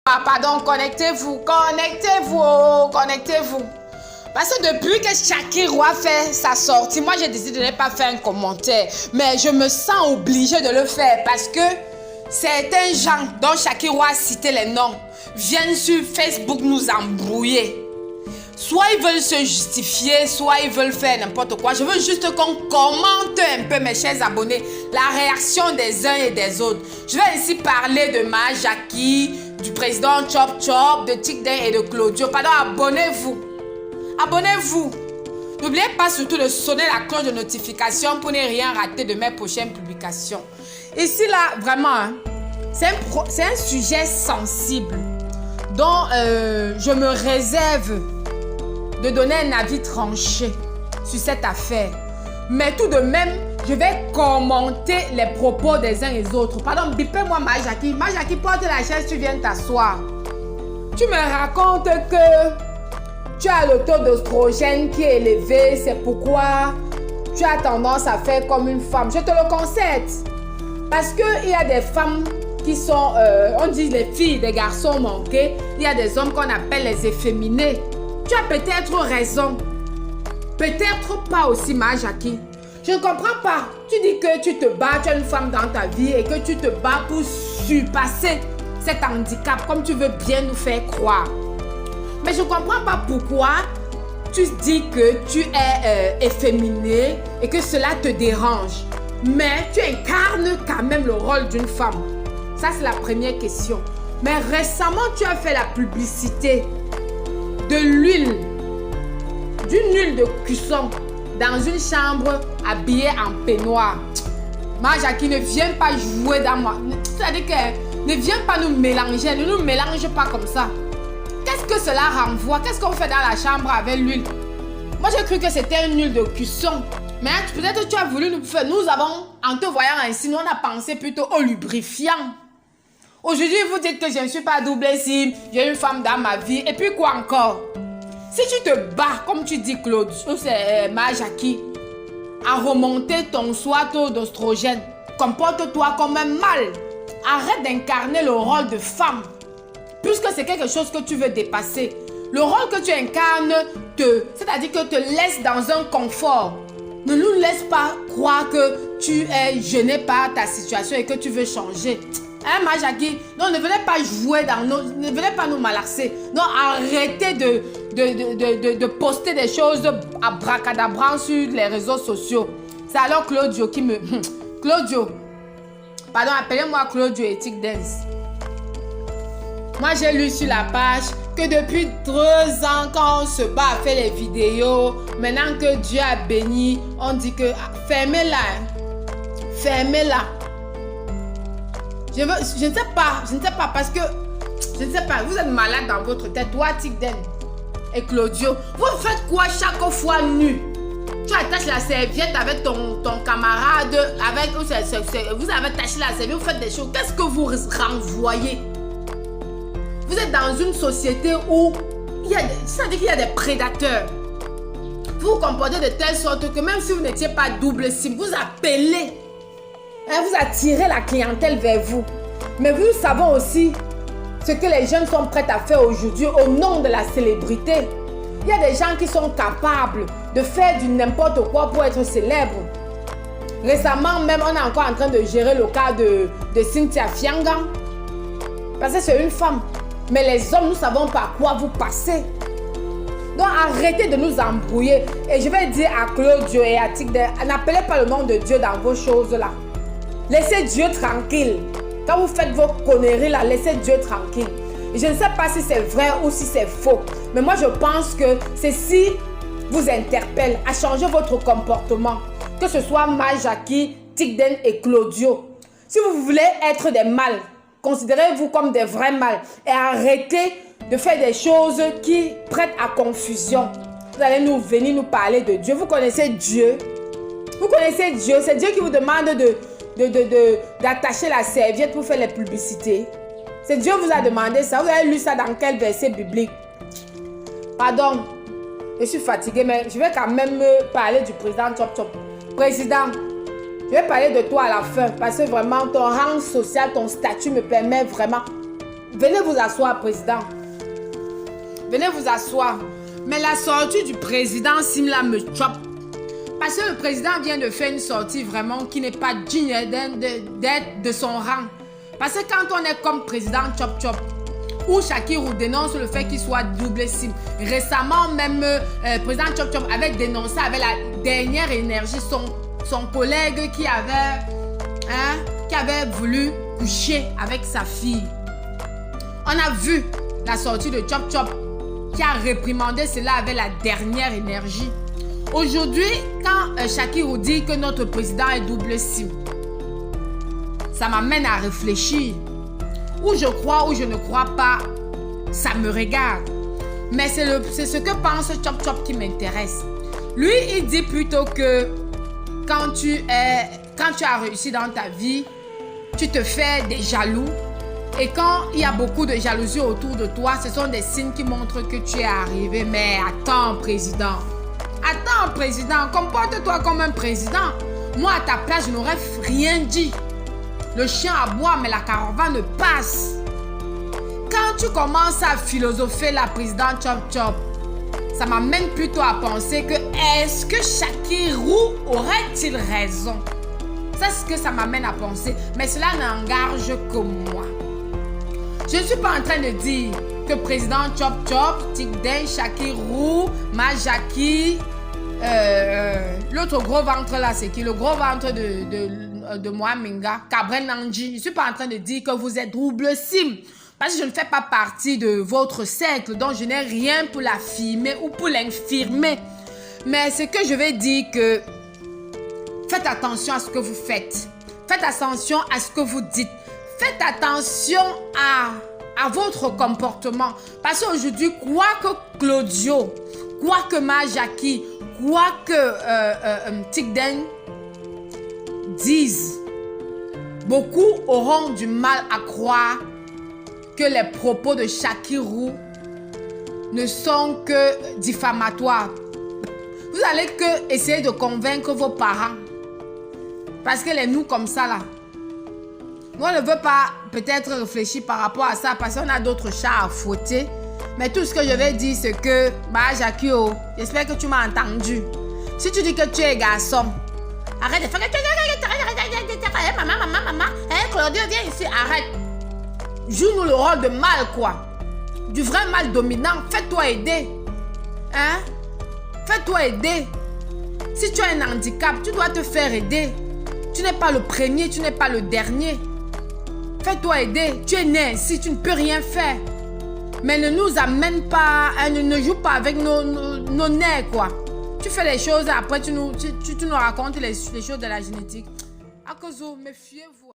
Ah, pardon, connectez-vous, connectez-vous. Parce que depuis que Shakirou a fait sa sortie, moi j'ai décidé de ne pas faire un commentaire. Mais je me sens obligée de le faire parce que certains gens dont Shakirou a cité les noms viennent sur Facebook nous embrouiller. Soit ils veulent se justifier, soit ils veulent faire n'importe quoi. Je veux juste qu'on commente un peu, mes chers abonnés, la réaction des uns et des autres. Je vais ainsi parler de Ma Jackie, du président Chop Chop, de Tikden et de Claudio. Pardon, abonnez-vous. Abonnez-vous. N'oubliez pas surtout de sonner la cloche de notification pour ne rien rater de mes prochaines publications. Ici, là, vraiment, hein, c'est un sujet sensible dont je me réserve de donner un avis tranché sur cette affaire. Mais tout de même, je vais commenter les propos des uns et des autres. Pardon, bipez-moi Ma Jackie. Ma Jackie, porte la chaise, tu viens t'asseoir. Tu me racontes que tu as le taux d'oestrogène qui est élevé, c'est pourquoi tu as tendance à faire comme une femme. Je te le concède. Parce qu'il y a des femmes qui sont, on dit les filles, des garçons manqués. Il y a des hommes qu'on appelle les efféminés. Tu as peut-être raison. Peut-être pas aussi, Ma Jackie. Je ne comprends pas. Tu dis que tu te bats, tu as une femme dans ta vie et que tu te bats pour surpasser cet handicap, comme tu veux bien nous faire croire. Mais je ne comprends pas pourquoi tu dis que tu es efféminé et que cela te dérange. Mais tu incarnes quand même le rôle d'une femme. Ça, c'est la première question. Mais récemment, tu as fait la publicité de l'huile, d'une huile de cuisson dans une chambre habillée en peignoir. Ma Jackie, ne viens pas jouer dans moi. C'est-à-dire que ne viens pas nous mélanger. Ne nous mélange pas comme ça. Qu'est-ce que cela renvoie? Qu'est-ce qu'on fait dans la chambre avec l'huile? Moi, j'ai cru que c'était une huile de cuisson. Mais peut-être que tu as voulu nous faire. Nous avons, en te voyant ainsi, nous on a pensé plutôt au lubrifiant. Aujourd'hui, vous dites que je ne suis pas double cible, j'ai une femme dans ma vie. Et puis quoi encore? Si tu te bats, comme tu dis Claude, c'est Ma Jackie, à remonter ton taux d'oestrogène, comporte-toi comme un mâle. Arrête d'incarner le rôle de femme. Puisque c'est quelque chose que tu veux dépasser. Le rôle que tu incarnes, c'est-à-dire que te laisse dans un confort. Ne nous laisse pas croire que tu es gêné par ta situation et que tu veux changer. Hein, Ma Jackie? Non, ne venez pas jouer ne venez pas nous malaxer. Non, arrêtez de poster des choses abracadabra sur les réseaux sociaux. C'est alors Claudio qui me... Claudio. Pardon, appelez-moi Claudio et Tikden. Moi, j'ai lu sur la page que depuis 3 ans, quand on se bat à faire les vidéos, maintenant que Dieu a béni, on dit que fermez-la. Fermez-la. Je ne sais pas parce que, je ne sais pas, vous êtes malade dans votre tête, toi, Tikden et Claudio. Vous faites quoi chaque fois nu? Tu attaches la serviette avec ton camarade, vous avez attaché la serviette, vous faites des choses. Qu'est-ce que vous renvoyez? Vous êtes dans une société où c'est-à-dire qu'il y a des prédateurs. Vous vous comportez de telle sorte que même si vous n'étiez pas double cible, vous appelez. Vous attirez la clientèle vers vous. Mais nous savons aussi ce que les jeunes sont prêts à faire aujourd'hui au nom de la célébrité. Il y a des gens qui sont capables de faire du n'importe quoi pour être célèbres. Récemment même, on est encore en train de gérer le cas de Cynthia Fianga. Parce que c'est une femme. Mais les hommes, nous savons par quoi vous passez. Donc arrêtez de nous embrouiller. Et je vais dire à Claudio et à Tikden, n'appelez pas le nom de Dieu dans vos choses là. Laissez Dieu tranquille. Quand vous faites vos conneries là, laissez Dieu tranquille. Et je ne sais pas si c'est vrai ou si c'est faux. Mais moi je pense que ceci vous interpelle à changer votre comportement. Que ce soit Ma Jackie, Tikden et Claudio. Si vous voulez être des mâles, considérez-vous comme des vrais mâles et arrêtez de faire des choses qui prêtent à confusion. Vous allez venir nous parler de Dieu. Vous connaissez Dieu. Vous connaissez Dieu. C'est Dieu qui vous demande d'attacher la serviette pour faire les publicités. C'est Dieu qui vous a demandé ça. Vous avez lu ça dans quel verset biblique? Pardon. Je suis fatiguée, mais je vais quand même parler du président Chop Chop. Président, je vais parler de toi à la fin parce que vraiment ton rang social, ton statut me permet vraiment. Venez vous asseoir, président. Venez vous asseoir. Mais la sortie du président Simla me chope. Parce que le président vient de faire une sortie vraiment qui n'est pas digne d'être de son rang. Parce que quand on est comme président Chop Chop, où Shakirou dénonce le fait qu'il soit double SIM. Récemment, même président Chop Chop avait dénoncé avec la dernière énergie son collègue qui avait voulu coucher avec sa fille. On a vu la sortie de Chop Chop qui a réprimandé cela avec la dernière énergie. Aujourd'hui, quand Shakirou dit que notre président est double SIM, ça m'amène à réfléchir. Ou je crois ou je ne crois pas, ça me regarde. Mais c'est ce que pense Chop Chop qui m'intéresse. Lui, il dit plutôt que quand tu as réussi dans ta vie, tu te fais des jaloux. Et quand il y a beaucoup de jalousie autour de toi, ce sont des signes qui montrent que tu es arrivé. Mais attends, président. Attends, président, comporte-toi comme un président. Moi, à ta place, je n'aurais rien dit. Le chien aboie, mais la caravane passe. Quand tu commences à philosopher la présidente Chop Chop, ça m'amène plutôt à penser que est-ce que Shakirou aurait-il raison? C'est ce que ça m'amène à penser, mais cela n'engage que moi. Je ne suis pas en train de dire que président Chop Chop, Tikden, Shakirou, Majaki, l'autre gros ventre là, c'est qui? Le gros ventre de Mohaminga, Kabren Nanji. Je ne suis pas en train de dire que vous êtes double SIM. Parce que je ne fais pas partie de votre cercle, donc je n'ai rien pour l'affirmer ou pour l'infirmer. Mais ce que je vais dire que faites attention à ce que vous faites. Faites attention à ce que vous dites. Faites attention à votre comportement. Parce qu'aujourd'hui, quoi que Claudio, quoi que Majaki, quoi que Tikden disent, beaucoup auront du mal à croire que les propos de Shakirou ne sont que diffamatoires. Vous allez que essayer de convaincre vos parents. Parce que les nous comme ça là, on ne veut pas peut-être réfléchir par rapport à ça parce qu'on a d'autres chats à fouetter. Mais tout ce que je vais dire c'est que, Jakio, j'espère que tu m'as entendu. Si tu dis que tu es garçon, arrête de faire que maman, Claudio, viens ici, arrête. Joue-nous le rôle de mal, quoi. Du vrai mal dominant. Fais-toi aider. Hein? Fais-toi aider. Si tu as un handicap, tu dois te faire aider. Tu n'es pas le premier, tu n'es pas le dernier. Fais-toi aider. Tu es né ainsi, tu ne peux rien faire. Mais ne nous amène pas, ne joue pas avec nos nerfs, quoi. Tu fais les choses, après tu nous racontes les choses de la génétique. Akozo, méfiez-vous.